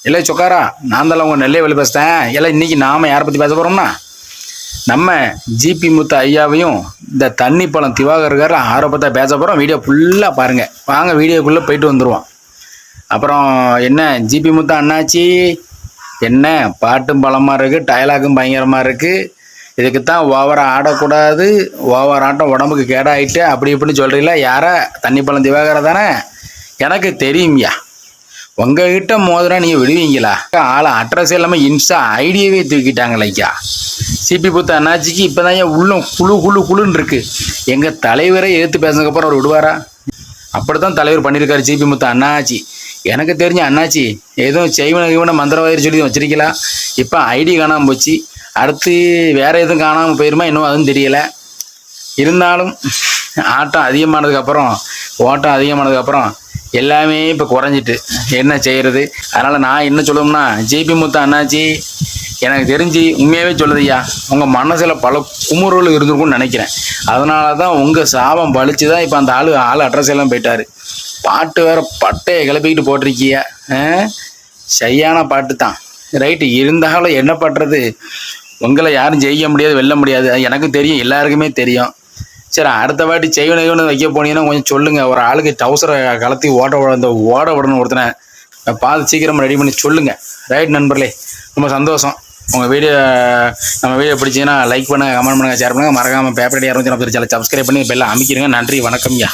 இல்லை சொக்காரா, நான் தான் உங்கள் நெல்லை வெளி பேசுகிறேன். எல்லாம் இன்றைக்கி நாம் யாரை பற்றி பேச போகிறோம்னா, நம்ம ஜிபி முத்து ஐயாவையும் இந்த தண்ணி பழம் திவாகருக்கார ஆரோப்பத்தை பேச போகிறோம். வீடியோ ஃபுல்லாக பாருங்கள். வாங்க வீடியோக்குள்ளே போயிட்டு வந்துடுவோம். அப்புறம் என்ன ஜிபி முத்து அண்ணாச்சி, என்ன பாட்டும் பழமாக இருக்குது, டயலாகும் பயங்கரமாக இருக்குது. இதுக்கு தான் ஓவராக ஆடக்கூடாது, ஓவர் ஆட்டம் உடம்புக்கு கேடாயிட்டு அப்படி இப்படின்னு சொல்கிறீங்களா? யாரா? தண்ணி பழம் திவாகர தானே? எனக்கு தெரியும்யா. உங்ககிட்ட மோதினா நீங்கள் விடுவீங்களா? ஆளை அட்ரஸ் இல்லாமல் இன்ஸ்டா ஐடியாவே தூக்கிட்டாங்களைக்கா. சிபி முத்து அண்ணாச்சிக்கு இப்போ தான் ஏன் உள்ளம் குழுன்னு இருக்கு. எங்கள் தலைவரை எதிர்த்து பேசினதுக்கப்புறம் அவர் விடுவாரா? அப்படி தான் தலைவர் பண்ணியிருக்காரு சிபி முத்து அண்ணாச்சி. எனக்கு தெரிஞ்ச அண்ணாச்சி எதுவும் செய்வன மந்திரவாதிரி சொல்லி வச்சிருக்கலாம். இப்போ ஐடி காணாமல் போச்சு. அடுத்து வேறு எதுவும் காணாமல் போயிருமா இன்னும் அதுவும் தெரியலை. இருந்தாலும் ஓட்டம் அதிகமானதுக்கப்புறம் எல்லாமே இப்போ குறைஞ்சிட்டு என்ன செய்கிறது? அதனால் நான் என்ன சொல்லுவோம்னா, ஜிபி முத்து அண்ணாச்சி எனக்கு தெரிஞ்சு உண்மையாகவே சொல்லுதுய்யா, உங்கள் மனசில் பல குமுறல் இருந்திருக்கும்னு நினைக்கிறேன். அதனால தான் உங்கள் சாபம் பழிச்சு தான் இப்போ அந்த ஆள் அட்ரஸ் எல்லாம் போயிட்டார். பாட்டு வேறு பட்டையை கிளப்பிக்கிட்டு போட்டிருக்கிய. சரியான பாட்டு தான் ரைட்டு. இருந்தாலும் என்ன பண்ணுறது, உங்களை யாரும் ஜெயிக்க முடியாது, வெல்ல முடியாது. எனக்கு தெரியும், எல்லாருக்குமே தெரியும். சரி, அடுத்த வாட்டி செய்வனு வைக்க போனீங்கன்னா கொஞ்சம் சொல்லுங்கள். ஒரு ஆளுக்கு டவுசரை கலத்தி ஓட விடணும் ஒருத்தனை பார்த்து சீக்கிரமாக ரெடி பண்ணி சொல்லுங்கள். ரைட் நண்பர்களே, ரொம்ப சந்தோஷம். நம்ம வீடியோ பிடிச்சிங்கன்னா லைக் பண்ணுங்கள், கமெண்ட் பண்ணுங்கள், ஷேர் பண்ணுங்கள். மறக்காமல் பேப்பர் 240 சப்ஸ்கிரைப் பண்ணி இப்போ எல்லாம் அமைக்கிறீங்க. நன்றி, வணக்கம்யா.